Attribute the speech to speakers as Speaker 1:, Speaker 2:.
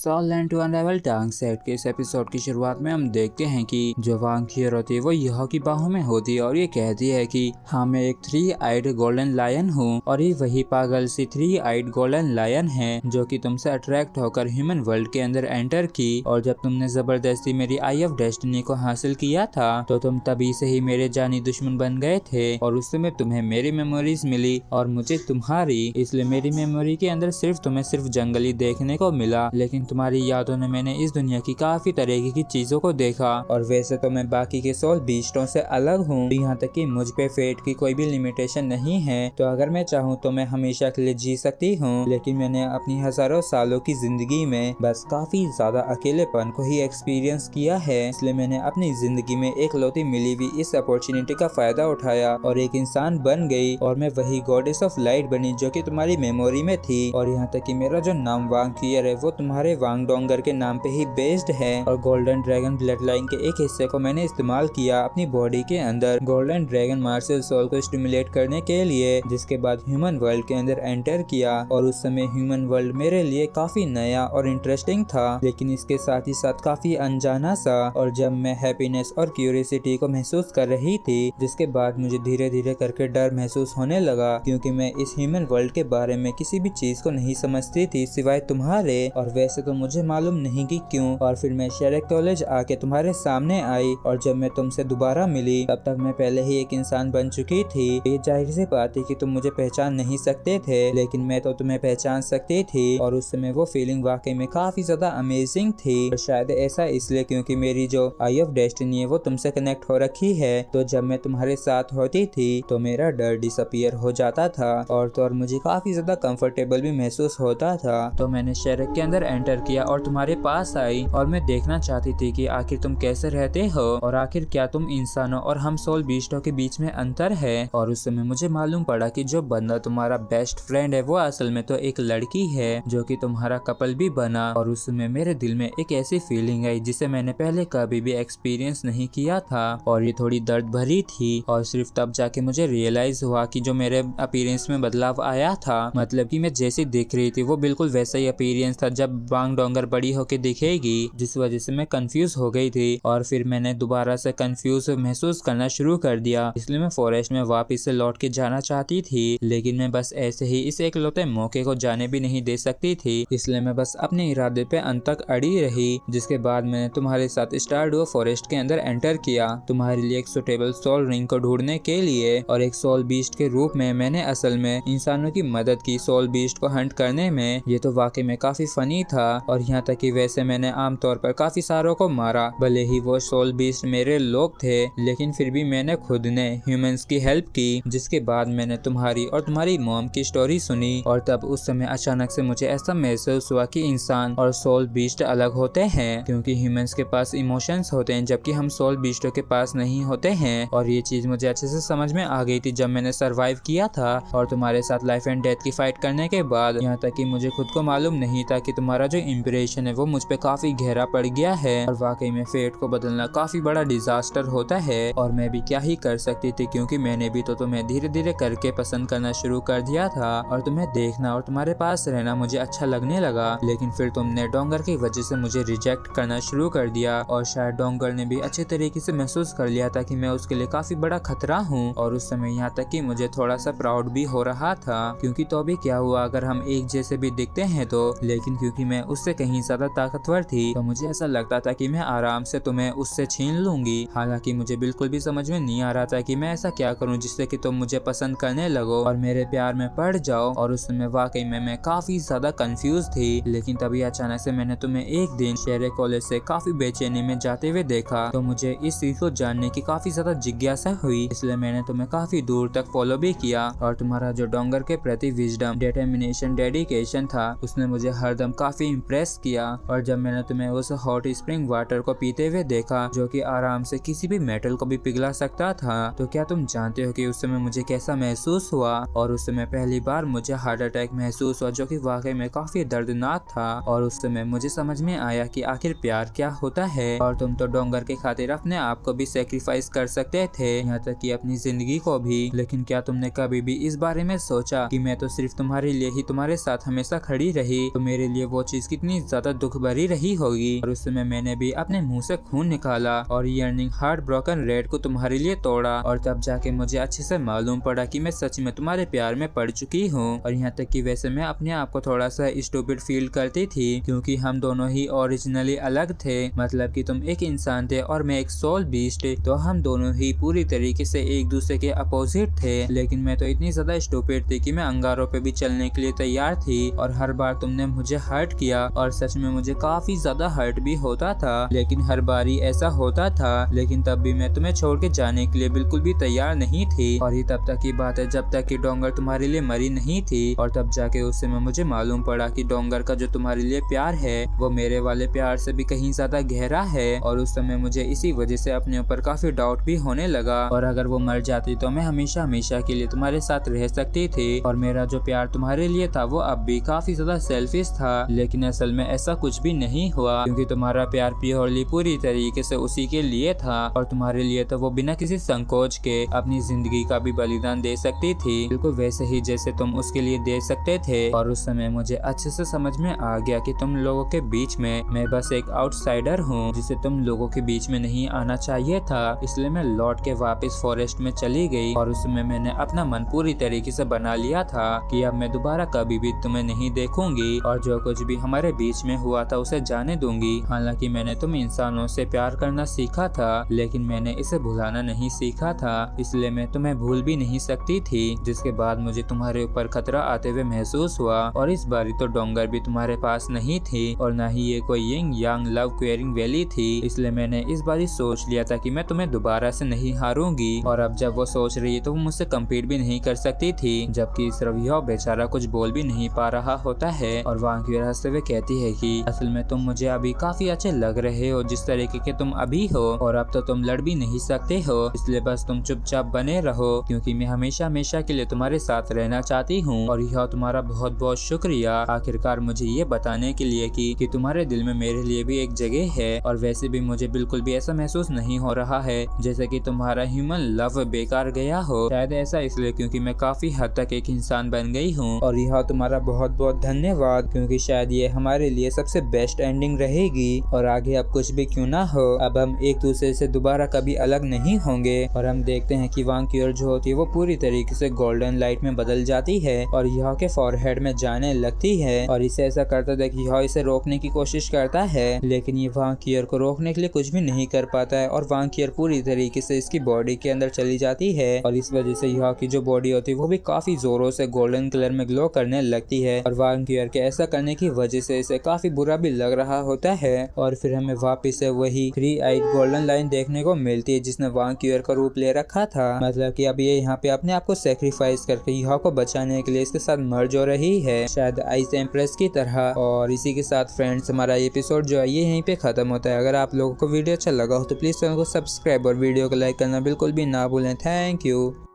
Speaker 1: Soul learn to अनरेवल टांग set के इस एपिसोड की शुरुआत में हम देखते हैं कि जो वांग खियर होती है वो यह की बाहों में होती है और ये कहती है कि हाँ मैं एक 3 आइड गोल्डन लायन हूँ और ये वही पागल सी 3 आइड गोल्डन लायन है जो कि तुमसे अट्रैक्ट होकर ह्यूमन वर्ल्ड के अंदर एंटर की। और जब तुमने जबरदस्ती मेरी आई ऑफ डेस्टिनी को हासिल किया था तो तुम तभी से ही मेरे जानी दुश्मन बन गए थे और उस समय तुम्हें मेरी मेमोरीज मिली और मुझे तुम्हारी। इसलिए मेरी मेमोरी के अंदर तुम्हें सिर्फ जंगली देखने को मिला, लेकिन तुम्हारी यादों ने मैंने इस दुनिया की काफी तरह की चीजों को देखा। और वैसे तो मैं बाकी के सोल बीस्टों से अलग हूँ, यहाँ तक कि मुझ पे फेट की कोई भी लिमिटेशन नहीं है। तो अगर मैं चाहूँ तो मैं हमेशा के लिए जी सकती हूँ, लेकिन मैंने अपनी हजारों सालों की जिंदगी में बस काफी ज्यादा अकेलेपन को ही एक्सपीरियंस किया है। इसलिए मैंने अपनी जिंदगी में एक लौती मिली हुई इस अपॉर्चुनिटी का फायदा उठाया और एक इंसान बन गई और मैं वही गॉडेस ऑफ लाइट बनी जो कि तुम्हारी मेमोरी में थी। और यहाँ तक कि मेरा जो नाम वांग खियर है वो तुम्हारे वांग डोंगर के नाम पे ही बेस्ड है। और गोल्डन ड्रैगन ब्लड लाइन के एक हिस्से को मैंने इस्तेमाल किया अपनी बॉडी के अंदर गोल्डन ड्रैगन मार्शल सोल को स्टिमुलेट करने के लिए, जिसके बाद ह्यूमन वर्ल्ड के अंदर एंटर किया। और उस समय ह्यूमन वर्ल्ड मेरे लिए काफी नया और इंटरेस्टिंग था, लेकिन इसके साथ ही साथ काफी अनजाना सा। और जब मैं हैप्पीनेस और क्यूरियोसिटी को महसूस कर रही थी, जिसके बाद मुझे धीरे धीरे करके डर महसूस होने लगा, क्योंकि मैं इस ह्यूमन वर्ल्ड के बारे में किसी भी चीज को नहीं समझती थी सिवाय तुम्हारे। और वैसे तो मुझे मालूम नहीं कि क्यों। और फिर मैं शेरेक कॉलेज आके तुम्हारे सामने आई और जब मैं तुमसे दोबारा मिली तब तक मैं पहले ही एक इंसान बन चुकी थी। ये जाहिर सी बात है कि तुम मुझे पहचान नहीं सकते थे, लेकिन मैं तो तुम्हें पहचान सकती थी। और उस समय वो फीलिंग वाकई में काफी ज्यादा अमेजिंग थी। और शायद ऐसा इसलिए क्योंकि मेरी जो आई ऑफ डेस्टिनी है वो तुमसे कनेक्ट हो रखी है। तो जब मैं तुम्हारे साथ होती थी तो मेरा डर डिसअपियर हो जाता था और तो और मुझे काफी ज्यादा कंफर्टेबल भी महसूस होता था। तो मैंने शेरेक के अंदर एंटर किया और तुम्हारे पास आई और मैं देखना चाहती थी कि आखिर तुम कैसे रहते हो और आखिर क्या तुम इंसानों और हम सोल बीस्टों के बीच में अंतर है। और उस समय मुझे मालूम पड़ा कि जो बंदा तुम्हारा बेस्ट फ्रेंड है वो असल में तो एक लड़की है जो कि तुम्हारा कपल भी बना। और उस समय मेरे दिल में एक ऐसी फीलिंग आई जिसे मैंने पहले कभी भी एक्सपीरियंस नहीं किया था और ये थोड़ी दर्द भरी थी। और सिर्फ तब जाके मुझे रियलाइज हुआ कि जो मेरे अपीयरेंस में बदलाव आया था, मतलब कि मैं जैसी दिख रही थी वो बिल्कुल वैसा ही अपीयरेंस था जब वांग डोंगर बड़ी होके दिखेगी, जिस वजह से मैं कंफ्यूज हो गई थी। और फिर मैंने दोबारा से कंफ्यूज महसूस करना शुरू कर दिया, इसलिए मैं फॉरेस्ट में वापस से लौट के जाना चाहती थी, लेकिन मैं बस ऐसे ही इस एकलौते मौके को जाने भी नहीं दे सकती थी। इसलिए मैं बस अपने इरादे पे अंत तक अड़ी रही, जिसके बाद मैंने तुम्हारे साथ स्टारडू फॉरेस्ट के अंदर एंटर किया तुम्हारे लिए एक सुटेबल सोल रिंग को ढूंढने के लिए। और एक सोल बीस्ट के रूप में मैंने असल में इंसानों की मदद की सोल बीस्ट को हंट करने में। ये तो वाकई में काफी फनी था। और यहाँ तक कि वैसे मैंने आमतौर पर काफी सारों को मारा, भले ही वो सोल बीस्ट मेरे लोग थे, लेकिन फिर भी मैंने खुद ने ह्यूमंस की हेल्प की। जिसके बाद मैंने तुम्हारी और तुम्हारी मॉम की स्टोरी सुनी और तब उस समय अचानक से मुझे ऐसा महसूस हुआ कि इंसान और सोल बीस्ट अलग होते हैं, क्योंकि ह्यूमंस के पास इमोशंस होते हैं जबकि हम सोल बीस्टों के पास नहीं होते हैं। और ये चीज मुझे अच्छे से समझ में आ गई थी जब मैंने सरवाइव किया था और तुम्हारे साथ लाइफ एंड डेथ की फाइट करने के बाद। यहाँ तक कि मुझे खुद को मालूम नहीं था कि तुम्हारा जो इम्प्रेशन है वो मुझ पे काफी गहरा पड़ गया है। और वाकई में फेट को बदलना काफी बड़ा डिजास्टर होता है और मैं भी क्या ही कर सकती थी, क्योंकि मैंने भी तो तुम्हें धीरे धीरे करके पसंद करना शुरू कर दिया था और तुम्हें देखना और तुम्हारे पास रहना मुझे अच्छा लगने लगा। लेकिन फिर तुमने डोंगर की वजह से मुझे रिजेक्ट करना शुरू कर दिया और शायद डोंगर ने भी अच्छे तरीके से महसूस कर लिया था कि मैं उसके लिए काफी बड़ा खतरा हूँ। और उस समय यहाँ तक कि मुझे थोड़ा सा प्राउड भी हो रहा था, क्योंकि तो भी क्या हुआ अगर हम एक जैसे भी दिखते हैं तो। लेकिन क्योंकि मैं उससे कहीं ज्यादा ताकतवर थी तो मुझे ऐसा लगता था कि मैं आराम से तुम्हें उससे छीन लूंगी। हालांकि मुझे बिल्कुल भी समझ में नहीं आ रहा था कि मैं ऐसा क्या करूं जिससे कि तुम मुझे पसंद करने लगो और मेरे प्यार में पड़ जाओ। और उस समय वाकई में मैं काफी ज्यादा कंफ्यूज थी। लेकिन तभी अचानक से मैंने तुम्हें एक दिन शेरे कॉलेज से काफी बेचैनी में जाते हुए देखा, तो मुझे इस चीज को जानने की काफी ज्यादा जिज्ञासा हुई। इसलिए मैंने तुम्हें काफी दूर तक फॉलो भी किया। और तुम्हारा जो डोंगर के प्रति विजडम, डिटर्मिनेशन, डेडिकेशन था उसने मुझे हरदम काफी इम्प्रेस किया। और जब मैंने तुम्हें उस हॉट स्प्रिंग वाटर को पीते हुए देखा जो कि आराम से किसी भी मेटल को भी पिघला सकता था, तो क्या तुम जानते हो कि उस समय मुझे कैसा महसूस हुआ। और उस समय पहली बार मुझे हार्ट अटैक महसूस हुआ जो कि वाकई में काफी दर्दनाक था। और उस समय मुझे समझ में आया कि आखिर प्यार क्या होता है। और तुम तो डोंगर के खातिर अपने आप को भी सेक्रीफाइस कर सकते थे, यहाँ तक कि अपनी जिंदगी को भी। लेकिन क्या तुमने कभी भी इस बारे में सोचा कि मैं तो सिर्फ तुम्हारे लिए ही तुम्हारे साथ हमेशा खड़ी रही, तो मेरे लिए वो चीज कितनी ज्यादा दुख भरी रही होगी। और उस समय मैंने भी अपने मुंह से खून निकाला और यर्निंग हार्ट ब्रोकन रेड को तुम्हारे लिए तोड़ा। और तब जाके मुझे अच्छे से मालूम पड़ा कि मैं सच में तुम्हारे प्यार में पड़ चुकी हूँ। और यहाँ तक कि वैसे मैं अपने आप को थोड़ा सा स्टूपिड फील करती थी, क्योंकि हम दोनों ही ओरिजिनली अलग थे। मतलब कि तुम एक इंसान थे और मैं एक सोल बीस्ट, तो हम दोनों ही पूरी तरीके से एक दूसरे के अपोजिट थे। लेकिन मैं तो इतनी ज्यादा स्टूपिड थी कि मैं अंगारों पे भी चलने के लिए तैयार थी। और हर बार तुमने मुझे हर्ट किया और सच में मुझे काफी ज्यादा हर्ट भी होता था, लेकिन हर बार ही ऐसा होता था। लेकिन तब भी मैं तुम्हें छोड़ के जाने के लिए बिल्कुल भी तैयार नहीं थी। और ये तब तक की बात है जब तक कि डोंगर तुम्हारे लिए मरी नहीं थी। और तब जाके उस समय मुझे मालूम पड़ा कि डोंगर का जो तुम्हारे लिए प्यार है वो मेरे वाले प्यार से भी कहीं ज्यादा गहरा है। और उस समय मुझे इसी वजह से अपने ऊपर काफी डाउट भी होने लगा। और अगर वो मर जाती तो मैं हमेशा हमेशा के लिए तुम्हारे साथ रह सकती थी। और मेरा जो प्यार तुम्हारे लिए था वो अब भी काफी ज्यादा सेल्फिश था, लेकिन असल में ऐसा कुछ भी नहीं हुआ, क्योंकि तुम्हारा प्यार प्योरली पूरी तरीके से उसी के लिए था। और तुम्हारे लिए तो वो बिना किसी संकोच के अपनी जिंदगी का भी बलिदान दे सकती थी, बिल्कुल वैसे ही जैसे तुम उसके लिए दे सकते थे। और उस समय मुझे अच्छे से समझ में आ गया कि तुम लोगों के बीच में मैं बस एक आउटसाइडर हूँ, जिसे तुम लोगों के बीच में नहीं आना चाहिए था। इसलिए मैं लौट के वापस फॉरेस्ट में चली गई। और उस समय मैंने अपना मन पूरी तरीके से बना लिया था कि अब मैं दोबारा कभी भी तुम्हें नहीं देखूंगी और जो कुछ भी हमारे बीच में हुआ था उसे जाने दूंगी। हालांकि मैंने तुम इंसानों से प्यार करना सीखा था, लेकिन मैंने इसे भुलाना नहीं सीखा था। इसलिए मैं तुम्हें भूल भी नहीं सकती थी, जिसके बाद मुझे तुम्हारे ऊपर खतरा आते हुए महसूस हुआ। और इस बारी तो डोंगर भी तुम्हारे पास नहीं थी और न ही ये कोई यंग लव क्वेयरिंग वैली थी। इसलिए मैंने इस बारी सोच लिया था कि मैं तुम्हें दोबारा से नहीं हारूंगी। और अब जब वो सोच रही है तो वो मुझसे कम्पीट भी नहीं कर सकती थी, जबकि सिर्फ यह बेचारा कुछ बोल भी नहीं पा रहा होता है। और वहाँ की हंसते हुए कहती है कि असल में तुम मुझे अभी काफी अच्छे लग रहे हो जिस तरीके के तुम अभी हो, और अब तो तुम लड़ भी नहीं सकते हो। इसलिए बस तुम चुपचाप बने रहो, क्योंकि मैं हमेशा हमेशा के लिए तुम्हारे साथ रहना चाहती हूँ। और यह तुम्हारा बहुत बहुत शुक्रिया आखिरकार मुझे ये बताने के लिए कि तुम्हारे दिल में मेरे लिए भी एक जगह है। और वैसे भी मुझे बिल्कुल भी ऐसा महसूस नहीं हो रहा है जैसे कि तुम्हारा ह्यूमन लव बेकार गया हो। शायद ऐसा इसलिए क्योंकि मैं काफी हद तक एक इंसान बन गई हूँ। और यह तुम्हारा बहुत बहुत धन्यवाद, क्योंकि शायद ये हमारे लिए सबसे बेस्ट एंडिंग रहेगी। और आगे अब कुछ भी क्यों ना हो, अब हम एक दूसरे से दोबारा कभी अलग नहीं होंगे। और हम देखते हैं कि वांक्योर जो होती है वो पूरी तरीके से गोल्डन लाइट में बदल जाती है और यह के फॉरहेड में जाने लगती है। और इसे ऐसा करता देख यह इसे रोकने की कोशिश करता है, लेकिन ये वांक्योर को रोकने के लिए कुछ भी नहीं कर पाता है। और वांक्योर पूरी तरीके से इसकी बॉडी के अंदर चली जाती है और इस वजह से यह की जो बॉडी होती है वो भी काफी जोरों से गोल्डन कलर में ग्लो करने लगती है। और वांक्योर के ऐसा करने की वजह से इसे काफी बुरा भी लग रहा होता है। और फिर हमें वापस से वही 3 आइड गोल्डन लाइन देखने को मिलती है जिसने वांक्योर का रूप ले रखा था। मतलब कि अब ये यहाँ पे अपने आप को सेक्रीफाइस करके यह को बचाने के लिए इसके साथ मर्ज हो रही है, शायद आइस एम्प्रेस की तरह। और इसी के साथ फ्रेंड्स हमारा एपिसोड जो है ये यहीं पे खत्म होता है। अगर आप लोगों को वीडियो अच्छा लगा हो तो प्लीज चैनल को सब्सक्राइब और वीडियो को लाइक करना बिल्कुल भी ना भूलें। Thank you.